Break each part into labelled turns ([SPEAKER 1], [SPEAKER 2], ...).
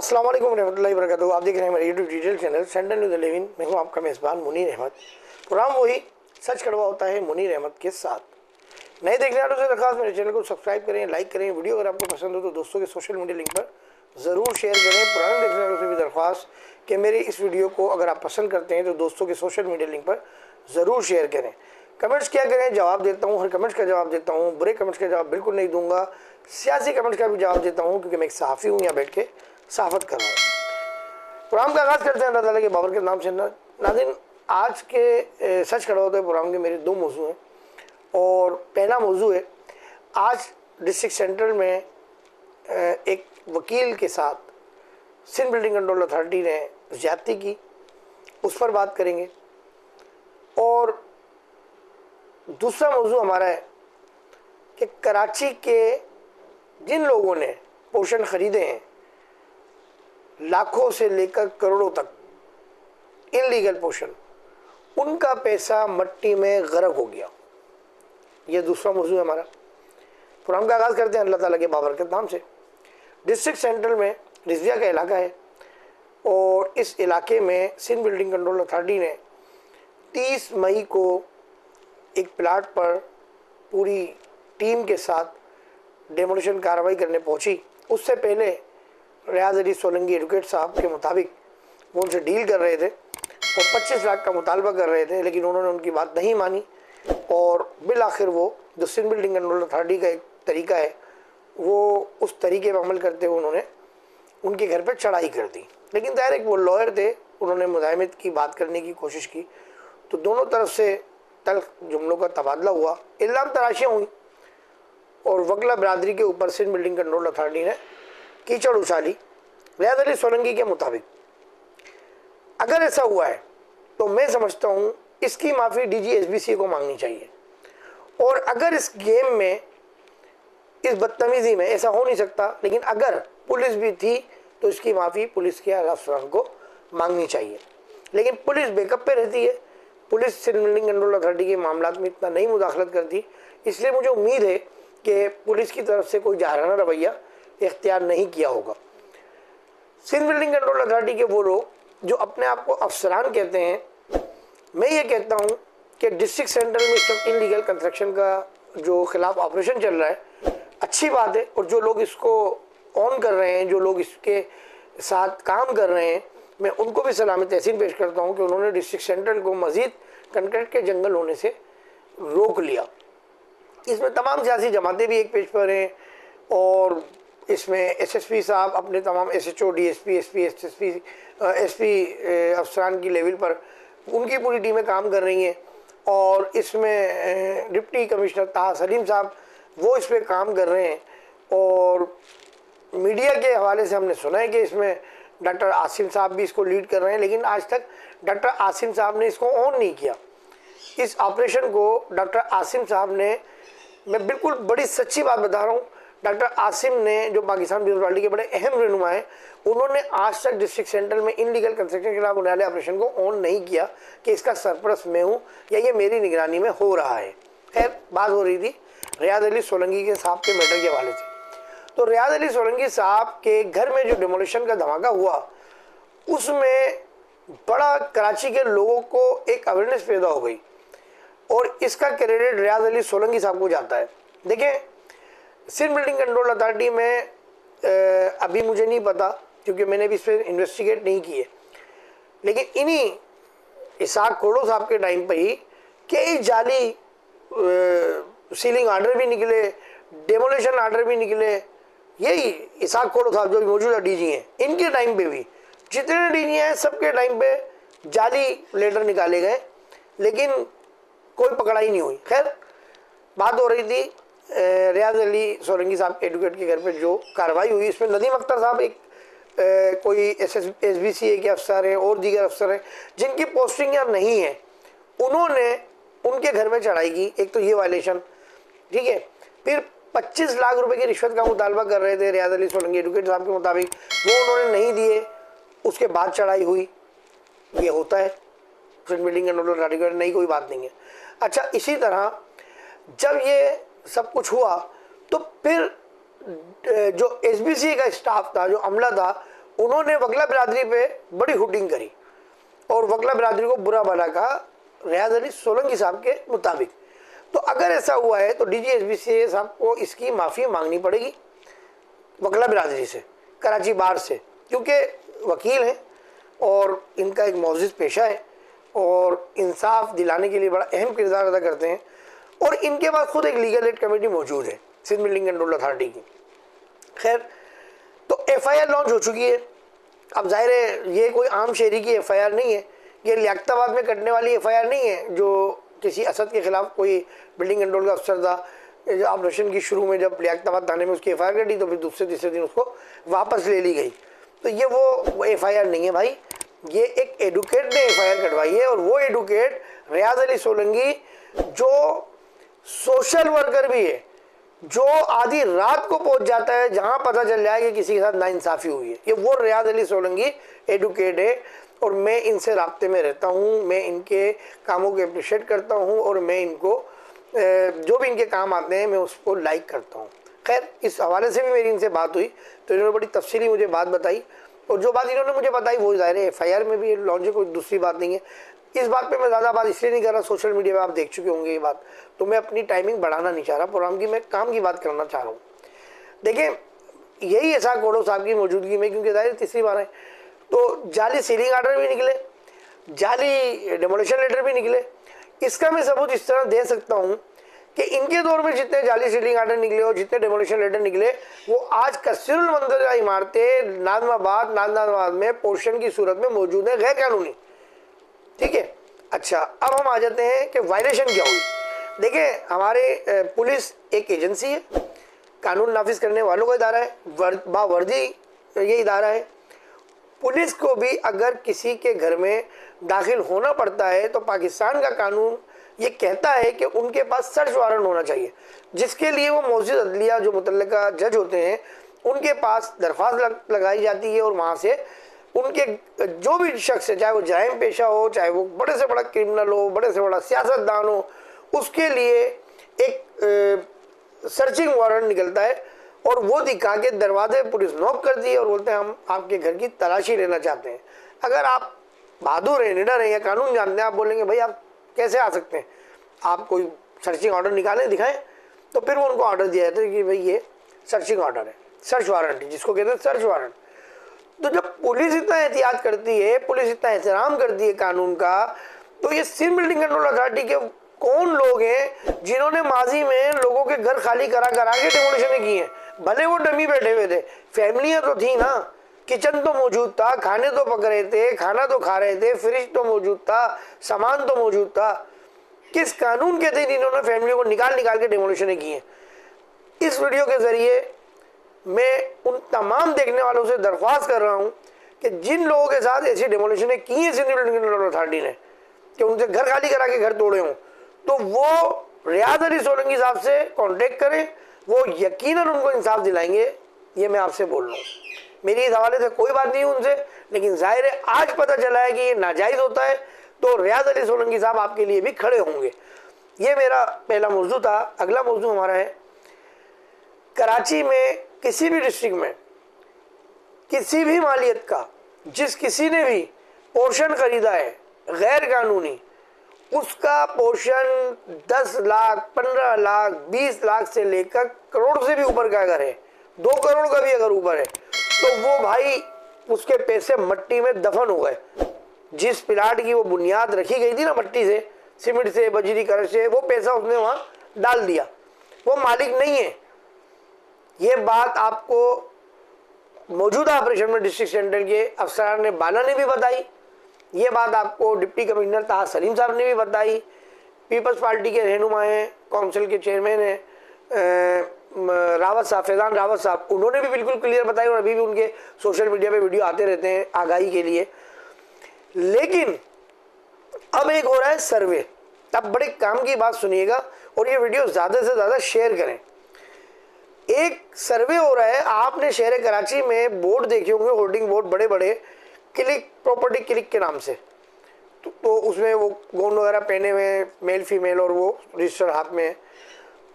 [SPEAKER 1] अस्सलाम वालेकुम रहमतुल्लाहि व बरकातहू। आप देख रहे हैं मेरे YouTube detail channel centre news 11। मैं हूं आपका मेज़बान मुनीर अहमद। प्रोग्राम वही सच कड़वा होता है मुनीर अहमद के साथ। नए देखने वालों से दरखास्त मेरे चैनल को सब्सक्राइब करें, लाइक करें। वीडियो अगर आपको पसंद हो तो दोस्तों के सोशल मीडिया लिंक पर ज़रूर शेयर करें। पुराने देखने वालों से भी दरख्वास्त कि मेरी इस वीडियो को अगर आप पसंद करते हैं तो दोस्तों के सोशल मीडिया लिंक पर ज़रूर शेयर करें। कमेंट्स क्या करें, जवाब देता हूँ, हर कमेंट्स का जवाब देता हूँ। बुरे कमेंट्स का जवाब बिल्कुल नहीं दूंगा। सियासी कमेंट्स का भी जवाब देता हूँ क्योंकि मैं एक सहाफ़ी हूँ, यहाँ बैठ के सहाफ़त कर रहा हूँ। प्रोग्राम का आगाज़ करते हैं अल्लाह ताला के बाबर के नाम से। नाज़रीन, आज के सच खड़ा होता है प्रोग्राम के मेरे दो मौजू हैं। और पहला मौजू है, आज डिस्ट्रिक्ट सेंटर में एक वकील के साथ सिंध बिल्डिंग कंट्रोल अथॉरिटी ने ज़्यादती की, उस पर बात करेंगे। और दूसरा मौजू हमारा है कि कराची के जिन लोगों ने पोर्शन ख़रीदे हैं, लाखों से लेकर करोड़ों तक इनलीगल पोर्शन, उनका पैसा मट्टी में गर्क हो गया। ये दूसरा मौजू है हमारा। प्रोग्राम का आगाज़ करते हैं अल्लाह ताला के बाबरकत नाम से। डिस्ट्रिक्ट सेंट्रल में रिजविया का इलाका है और इस इलाके में सिंध बिल्डिंग कंट्रोल अथॉरिटी ने 30 मई को एक प्लाट पर पूरी टीम के साथ डेमोलिशन कार्रवाई करने पहुंची। उससे पहले रियाज अली सोलंकी एडवोकेट साहब के मुताबिक वो उनसे डील कर रहे थे और 25 लाख का मुतालबा कर रहे थे, लेकिन उन्होंने उनकी बात नहीं मानी और बिल आखिर वो जो सिंध बिल्डिंग कंट्रोल अथॉरिटी का एक तरीका है, वो उस तरीके पर अमल करते हुए उन्होंने उनके घर पर चढ़ाई कर दी। लेकिन डायरेक्ट वो लॉयर थे, उन्होंने मुज़ाहमत की, बात करने की कोशिश की, तो दोनों तरफ से तल्ख जुमलों का तबादला हुआ, इल्ज़ाम तराशियाँ हुई और वकला बरादरी के ऊपर सिंध बिल्डिंग कंट्रोल अथॉरिटी ने कीचड़ उछाली। रियाज अली सोलंकी के मुताबिक अगर ऐसा हुआ है तो मैं समझता हूँ इसकी माफ़ी DGSBC को मांगनी चाहिए। और अगर इस गेम में, इस बदतमीज़ी में, ऐसा हो नहीं सकता, लेकिन अगर पुलिस भी थी तो इसकी माफ़ी पुलिस के अफसरान को मांगनी चाहिए। लेकिन पुलिस बैकअप पे रहती है, police Sindh building control authority के मामला में इतना नहीं मुदाखलत करती, इसलिए मुझे उम्मीद है कि पुलिस की तरफ से कोई जाहिराना रवैया इख्तियार नहीं किया होगा। सिंध बिल्डिंग कंट्रोल अथॉरिटी के वो लोग जो अपने आप को अफसरान कहते हैं, मैं ये कहता हूँ कि डिस्ट्रिक्ट सेंटर में इस वक्त इनलीगल कंस्ट्रक्शन का जो खिलाफ ऑपरेशन चल रहा है, अच्छी बात है। और जो लोग इसको ऑन कर रहे हैं, जो लोग इसके साथ काम कर रहे हैं, मैं उनको भी सलामी तहसीन पेश करता हूँ कि उन्होंने डिस्ट्रिक्ट सेंटर को मज़ीद कंक्रीट के जंगल होने से रोक लिया। इसमें तमाम सियासी जमातें भी एक पेज पर हैं और इसमें SSP साहब अपने तमाम SHO, DSP, SP, SSP, SP अफसरान की लेवल पर उनकी पूरी टीमें काम कर रही हैं। और इसमें डिप्टी कमिश्नर ताहा सलीम साहब वो इस पर काम कर रहे हैं। और मीडिया के हवाले से हमने सुना है कि इसमें डॉक्टर आसिम साहब भी इसको लीड कर रहे हैं, लेकिन आज तक डॉक्टर आसिम साहब ने इसको ऑन नहीं किया। इस ऑपरेशन को डॉक्टर आसिम साहब ने, मैं बिल्कुल बड़ी सच्ची बात बता रहा हूँ, डॉक्टर आसिम ने जो पाकिस्तान पीपल्स पार्टी के बड़े अहम रहनुमा हैं, उन्होंने आज तक डिस्ट्रिक्ट सेंटर में इनलीगल कंस्ट्रक्शन के खिलाफ होने वाले ऑपरेशन को ऑन नहीं किया कि इसका सरपरस्त मैं हूँ या ये मेरी निगरानी में हो रहा है। खैर, बात हो रही थी रियाज अली सोलंकी के साहब के मैटर के हवाले से। तो रियाज अली सोलंकी साहब के घर में जो डेमोलिशन का धमाका हुआ, उसमें बड़ा कराची के लोगों को एक अवेयरनेस पैदा हो गई और इसका क्रेडिट रियाज अली सोलंकी साहब को जाता है। देखें, सिंध बिल्डिंग कंट्रोल अथॉरिटी में अभी मुझे नहीं पता क्योंकि मैंने भी इस पर इन्वेस्टिगेट नहीं किए, लेकिन इन्हीं इसाक कोड़ो साहब के टाइम पर ही कई जाली सीलिंग आर्डर भी निकले, डेमोलिशन आर्डर भी निकले। यही इसाक कोड़ो साहब जो मौजूदा DG हैं, इनके टाइम पे भी जितने DG हैं सबके टाइम पे जाली लेटर निकाले गए, लेकिन कोई पकड़ाई नहीं हुई। खैर, बात हो रही थी रियाज अली सोलंकी साहब एडवोकेट के घर पे जो कार्रवाई हुई, इसमें नदीम अख्तर साहब एक कोई SBCA के अफसर हैं और दीगर अफसर हैं जिनकी पोस्टिंग यहाँ नहीं है, उन्होंने उनके घर में चढ़ाई की। एक तो ये वायलेशन, ठीक है। फिर 25 लाख रुपए की रिश्वत का मुतालबा कर रहे थे रियाज अली सोलंकी एडवोकेट साहब के मुताबिक, वो उन्होंने नहीं दिए, उसके बाद चढ़ाई हुई। ये होता है सिंध बिल्डिंग कंट्रोल अथॉरिटी, नहीं कोई बात नहीं है। अच्छा, इसी तरह जब ये सब कुछ हुआ तो फिर जो SBCA का स्टाफ था, जो अमला था, उन्होंने वकला बिरादरी पे बड़ी हुटिंग करी और वकला बिरादरी को बुरा भला कहा रियाज अली सोलंकी साहब के मुताबिक। तो अगर ऐसा हुआ है तो DGSP साहब को इसकी माफ़ी मांगनी पड़ेगी वकला बिरादरी से, कराची बार से, क्योंकि वकील हैं और इनका एक मोअज़्ज़िज़ पेशा है और इंसाफ दिलाने के लिए बड़ा अहम किरदार अदा करते हैं। और इनके पास खुद एक लीगल एड कमेटी मौजूद है सिंध बिल्डिंग कंट्रोल अथॉरिटी की। खैर, तो FIR लॉन्च हो चुकी है। अब जाहिर है ये कोई आम शहरी की FIR नहीं है, ये लियाकताबाद में कटने वाली FIR नहीं है जो किसी असद के खिलाफ कोई बिल्डिंग कंट्रोल का अफसर था, जो ऑपरेशन की शुरू में जब लियाकताबाद थाने में उसकी FIR कटी तो फिर दूसरे तीसरे दिन उसको वापस ले ली गई। तो ये वो FIR नहीं है भाई, ये एक एडवोकेट ने FIR कटवाई है और वो एडवोकेट रियाज अली सोलंकी जो सोशल वर्कर भी है, जो आधी रात को पहुंच जाता है जहां पता चल जाए कि किसी के साथ नाइंसाफ़ी हुई है। ये वो रियाज अली सोलंकी एडवोकेट है और मैं इनसे राब्ते में रहता हूं, मैं इनके कामों को अप्रिशिएट करता हूं और मैं इनको जो भी इनके काम आते हैं मैं उसको लाइक करता हूं। खैर, इस हवाले से भी मेरी इनसे बात हुई तो इन्होंने बड़ी तफसीली मुझे बात बताई और जो बात इन्होंने मुझे बताई वो ज़ाहिर है FIR में भी लॉन्च है, कोई दूसरी बात नहीं है। इस बात पे मैं ज़्यादा बात इसलिए नहीं कर रहा, सोशल मीडिया पे आप देख चुके होंगे ये बात, तो मैं अपनी टाइमिंग बढ़ाना नहीं चाह रहा प्रोग्राम की, मैं काम की बात करना चाह रहा हूँ। देखिए, यही ऐसा कोडो साहब की मौजूदगी में, क्योंकि ज़ाहिर तीसरी बार है, तो जाली सीलिंग आर्डर भी निकले, जाली डेमोलिशन लेटर भी निकले। इसका मैं सबूत इस तरह दे सकता हूँ कि इनके दौर में जितने जाली सीलिंग आर्डर निकले और जितने डेमोलिशन लेटर निकले वो आज कसीरुल मंजर इमारतें नाजनाबाद में पोर्शन की सूरत में मौजूद है, गैर कानूनी। ठीक है, अच्छा, अब हम आ जाते हैं कि वायलेशन क्या हुई। देखिए, हमारे पुलिस एक एजेंसी है, कानून नाफिज करने वालों का इदारा है, बावर्दी ये इदारा है। पुलिस को भी अगर किसी के घर में दाखिल होना पड़ता है तो पाकिस्तान का कानून ये कहता है कि उनके पास सर्च वारंट होना चाहिए, जिसके लिए वो मौजूद अदलिया जो मुतल्लिका जज होते हैं उनके पास दरख्वास्त लगाई जाती है और वहाँ से उनके जो भी शख्स है, चाहे वो जराइम पेशा हो, चाहे वो बड़े से बड़ा क्रिमिनल हो, बड़े से बड़ा सियासतदान हो, उसके लिए एक सर्चिंग वारंट निकलता है और वो दिखा के दरवाजे पुलिस नॉक करती है और बोलते हैं हम आपके घर की तलाशी लेना चाहते हैं। अगर आप बहादुर हैं, निडर हैं या कानून जानते हैं, आप बोलेंगे भाई आप कैसे आ सकते हैं, आप कोई सर्चिंग ऑर्डर निकालें, दिखाएं, तो फिर वो उनको ऑर्डर दिया जाता है कि भाई ये सर्चिंग ऑर्डर है, सर्च वारंट जिसको कहते हैं सर्च वारंट। तो जब पुलिस इतना एहतियात करती है, पुलिस इतना एहतराम करती है कानून का, तो ये सिंध बिल्डिंग कंट्रोल अथॉरिटी के कौन लोग हैं जिन्होंने माजी में लोगों के घर खाली करा के डेमोलिशन की हैं। भले वो डमी बैठे हुए थे, फैमिलियां तो थी ना, किचन तो मौजूद था, खाने तो पक रहे थे, खाना तो खा रहे थे, फ्रिज तो मौजूद था, सामान तो मौजूद था। किस कानून के तहत इन्होंने फैमिली को निकाल के डेमोलिशन की हैं। इस वीडियो के जरिए मैं उन तमाम देखने वालों से दरख्वास्त कर रहा हूं कि जिन लोगों के साथ ऐसी डेमोलिशन की है सिंध बिल्डिंग कंट्रोल अथॉरिटी ने, कि उनसे घर खाली करा के घर तोड़े हों, तो वो रियाज अली सोलंकी साहब से कांटेक्ट करें, वो यकीनन उनको इंसाफ दिलाएंगे। ये मैं आपसे बोल रहा हूँ, मेरी इस हवाले से कोई बात नहीं उनसे, लेकिन जाहिर है आज पता चला है कि ये नाजायज़ होता है तो रियाज अली सोलंकी साहब आपके लिए भी खड़े होंगे। ये मेरा पहला मौजू था। अगला मौजू हमारा है कराची में किसी भी डिस्ट्रिक्ट में किसी भी मालियत का जिस किसी ने भी पोर्शन खरीदा है गैर कानूनी, उसका पोर्शन 10 लाख 15 लाख 20 लाख से लेकर करोड़ से भी ऊपर का अगर है, 2 करोड़ का भी अगर ऊपर है, तो वो भाई उसके पैसे मट्टी में दफन हो गए। जिस प्लाट की वो बुनियाद रखी गई थी ना, मट्टी से, सीमेंट से, बजरी करश से, वो पैसा उसने वहाँ डाल दिया, वो मालिक नहीं है। ये बात आपको मौजूदा ऑपरेशन में डिस्ट्रिक्ट सेंटर के अफसरान ने बाला ने भी बताई, ये बात आपको डिप्टी कमिश्नर ताहा सलीम साहब ने भी बताई, पीपल्स पार्टी के रहनुमा हैं, काउंसिल के चेयरमैन हैं रावत साहब, फैजान रावत साहब, उन्होंने भी बिल्कुल क्लियर बताई और अभी भी उनके सोशल मीडिया पे वीडियो आते रहते हैं आगाही के लिए। लेकिन अब एक हो रहा है सर्वे। अब बड़े काम की बात सुनिएगा और ये वीडियो ज़्यादा से ज़्यादा शेयर करें। एक सर्वे हो रहा है, आपने शहर कराची में बोर्ड देखे होंगे, होर्डिंग बोर्ड बड़े बड़े, क्लिक प्रॉपर्टी क्लिक के नाम से, तो उसमें वो गोंद वगैरह पहने हुए मेल फीमेल और वो रजिस्टर हाथ में है।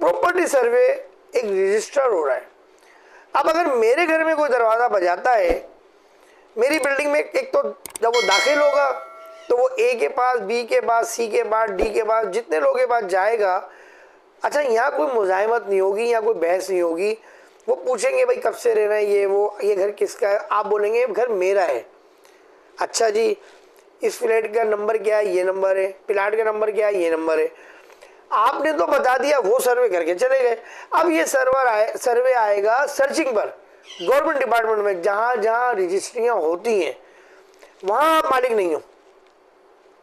[SPEAKER 1] प्रॉपर्टी सर्वे एक रजिस्टर हो रहा है। अब अगर मेरे घर में कोई दरवाज़ा बजाता है मेरी बिल्डिंग में एक तो जब वो दाखिल होगा तो वो ए के पास, बी के पास, सी के पास, डी के पास, जितने लोगों के पास जाएगा, अच्छा यहाँ कोई मुजाहिमत नहीं होगी, यहाँ कोई बहस नहीं होगी। वो पूछेंगे भाई कब से रहना है, ये वो, ये घर किसका है, आप बोलेंगे घर मेरा है। अच्छा जी, इस फ्लैट का नंबर क्या है, ये नंबर है, प्लाट का नंबर क्या है, ये नंबर है। आपने तो बता दिया, वो सर्वे करके चले गए। अब ये सर्वे आएगा सर्चिंग पर गवर्नमेंट डिपार्टमेंट में, जहाँ जहाँ रजिस्ट्रियाँ होती हैं वहाँ आप मालिक नहीं हो,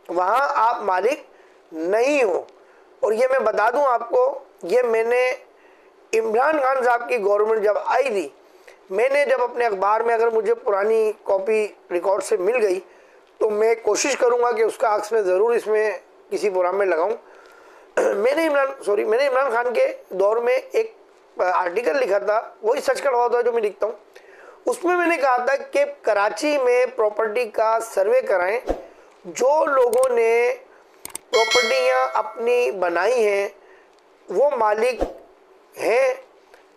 [SPEAKER 1] वहाँ आप मालिक नहीं हो। और ये मैं बता दूं आपको, ये मैंने इमरान खान साहब की गवर्नमेंट जब आई थी, मैंने जब अपने अखबार में अगर मुझे पुरानी कॉपी रिकॉर्ड से मिल गई तो मैं कोशिश करूंगा कि उसका अक्स में ज़रूर इसमें किसी प्रोग्राम में लगाऊं। मैंने इमरान खान के दौर में एक आर्टिकल लिखा था, वही सच का होता है जो मैं लिखता हूँ। उसमें मैंने कहा था कि कराची में प्रॉपर्टी का सर्वे कराएं, जो लोगों ने प्रॉपर्टियाँ अपनी बनाई हैं वो मालिक हैं,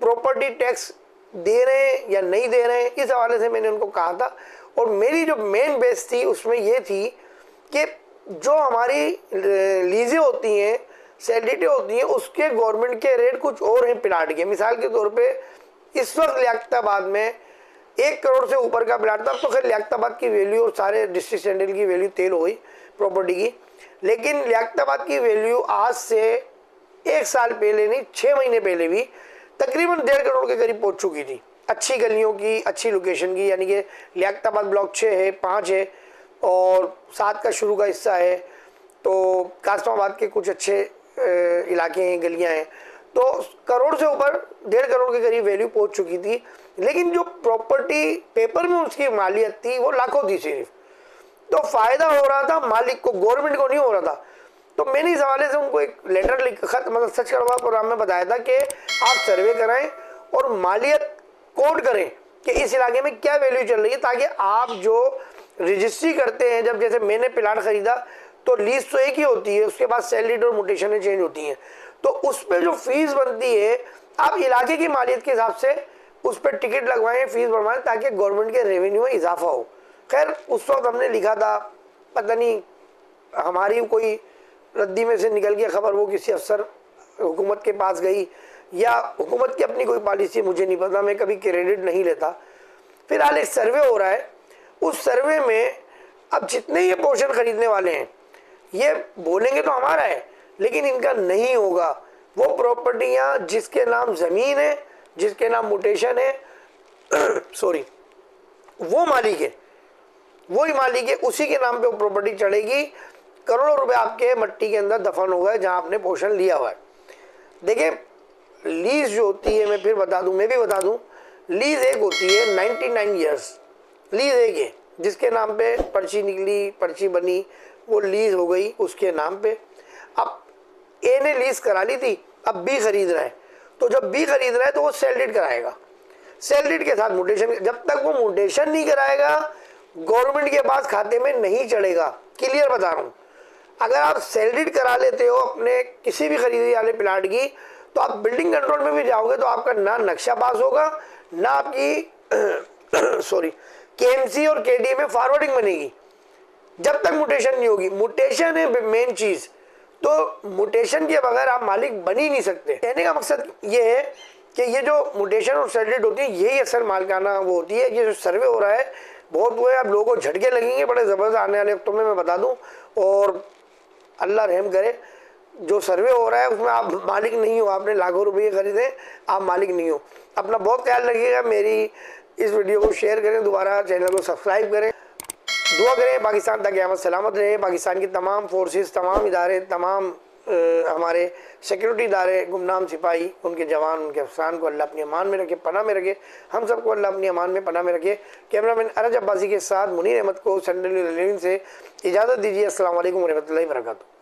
[SPEAKER 1] प्रॉपर्टी टैक्स दे रहे हैं या नहीं दे रहे हैं, इस हवाले से मैंने उनको कहा था। और मेरी जो मेन बेस थी उसमें ये थी कि जो हमारी लीजें होती हैं, सैलरी होती हैं, उसके गवर्नमेंट के रेट कुछ और हैं प्लाट के। मिसाल के तौर पे इस वक्त लियाकताबाद में 1 करोड़ से ऊपर का प्लाट था। अब तो खैर लियाकताबाद की वैल्यू और सारे डिस्ट्रिक्ट सेंट्रल की वैल्यू तेल हो गई प्रॉपर्टी की, लेकिन लियाकताबाद की वैल्यू आज से 1 साल पहले नहीं, 6 महीने पहले भी तकरीबन 1.5 करोड़ के करीब पहुंच चुकी थी। अच्छी गलियों की, अच्छी लोकेशन की, यानी कि लियाकताबाद ब्लॉक 6 है, 5 है और 7 का शुरू का हिस्सा है, तो कासमाबाद के कुछ अच्छे इलाके हैं, गलियां हैं, तो करोड़ से ऊपर 1.5 करोड़ के करीब वैल्यू पहुंच चुकी थी। लेकिन जो प्रॉपर्टी पेपर में उसकी मालियत थी वो लाखों थी सिर्फ, तो फायदा हो रहा था मालिक को, गवर्नमेंट को नहीं हो रहा था। तो मैंने इस हवाले से उनको एक लेटर खत मतलब सच करवा प्रोग्राम में बताया था कि आप सर्वे कराएं और मालियत कोड करें कि इस इलाके में क्या वैल्यू चल रही है, ताकि आप जो रजिस्ट्री करते हैं, जब जैसे मैंने प्लाट खरीदा तो लीज तो एक ही होती है, उसके बाद सेल डीड और म्यूटेशनें चेंज होती हैं, तो उस पर जो फीस बनती है आप इलाके की मालियत के हिसाब से उस पर टिकट लगवाएं, फीस बढ़वाएं, ताकि गवर्नमेंट के रेवेन्यू में इजाफा हो। खैर उस वक्त हमने लिखा था, पता नहीं हमारी कोई रद्दी में से निकल गया खबर, वो किसी अफसर हुकूमत के पास गई या हुकूमत की अपनी कोई पॉलिसी, मुझे नहीं पता, मैं कभी क्रेडिट नहीं लेता। फिलहाल एक सर्वे हो रहा है, उस सर्वे में अब जितने ये पोर्शन खरीदने वाले हैं ये बोलेंगे तो हमारा है, लेकिन इनका नहीं होगा। वो प्रॉपर्टियां जिसके नाम ज़मीन है, जिसके नाम म्यूटेशन है सॉरी, वो मालिक है, वही मालिक है, उसी के नाम पे वो प्रॉपर्टी चढ़ेगी। करोड़ों रुपए आपके मट्टी के अंदर दफन हो गए जहां आपने पोर्शन लिया हुआ है। देखिए लीज जो होती है, मैं फिर बता दूं, मैं भी बता दूं, लीज एक होती है 99 ईयर्स, लीज एक है, जिसके नाम पे पर्ची निकली, पर्ची बनी, वो लीज हो गई उसके नाम पे। अब ए ने लीज करा ली थी, अब बी खरीद रहा है, तो जब बी खरीद रहा है तो वो सेल डीड कराएगा, सेल डीड के साथ म्यूटेशन। जब तक वो म्यूटेशन नहीं कराएगा गवर्नमेंट के पास खाते में नहीं चढ़ेगा। क्लियर बता रहा हूँ, अगर आप सेल डीड करा लेते हो अपने किसी भी खरीदी वाले प्लाट की, तो आप बिल्डिंग कंट्रोल में भी जाओगे तो आपका ना नक्शा पास होगा, ना आपकी सॉरी केएमसी और केडी में फॉरवर्डिंग बनेगी, जब तक म्यूटेशन नहीं होगी। म्यूटेशन है मेन चीज, तो म्यूटेशन के बगैर आप मालिक बन ही नहीं सकते। कहने का मकसद ये है कि ये जो म्यूटेशन और सेल डीड होती है यही असल मालिकाना वो होती है। ये जो सर्वे हो रहा है बहुत वो है, अब लोगों को झटके लगेंगे बड़े ज़बरदस्त आने वाले वक्तों में, मैं बता दूं। और अल्लाह रहम करे, जो सर्वे हो रहा है उसमें आप मालिक नहीं हो, आपने लाखों रुपये खरीदे, आप मालिक नहीं हो। अपना बहुत ख्याल रखिएगा, मेरी इस वीडियो को शेयर करें, दोबारा चैनल को सब्सक्राइब करें, दुआ करें पाकिस्तान तक क़यामत सलामत रहे। पाकिस्तान की तमाम फोर्सेस, तमाम इदारे, तमाम हमारे सिक्योरिटी इदारे, गुमनाम सिपाही, उनके जवान, उनके अफसरान को अल्लाह अपनी अमान में रखे, पनाह में रखे। हम सबको अल्लाह अपनी अमान में पनाह में रखे। कैमरामैन अरज अब्बासी के साथ मुनीर अहमद को संडे से इजाज़त दीजिए। अस्सलाम वालेकुम रहमतुल्लाहि व बरकातुहू।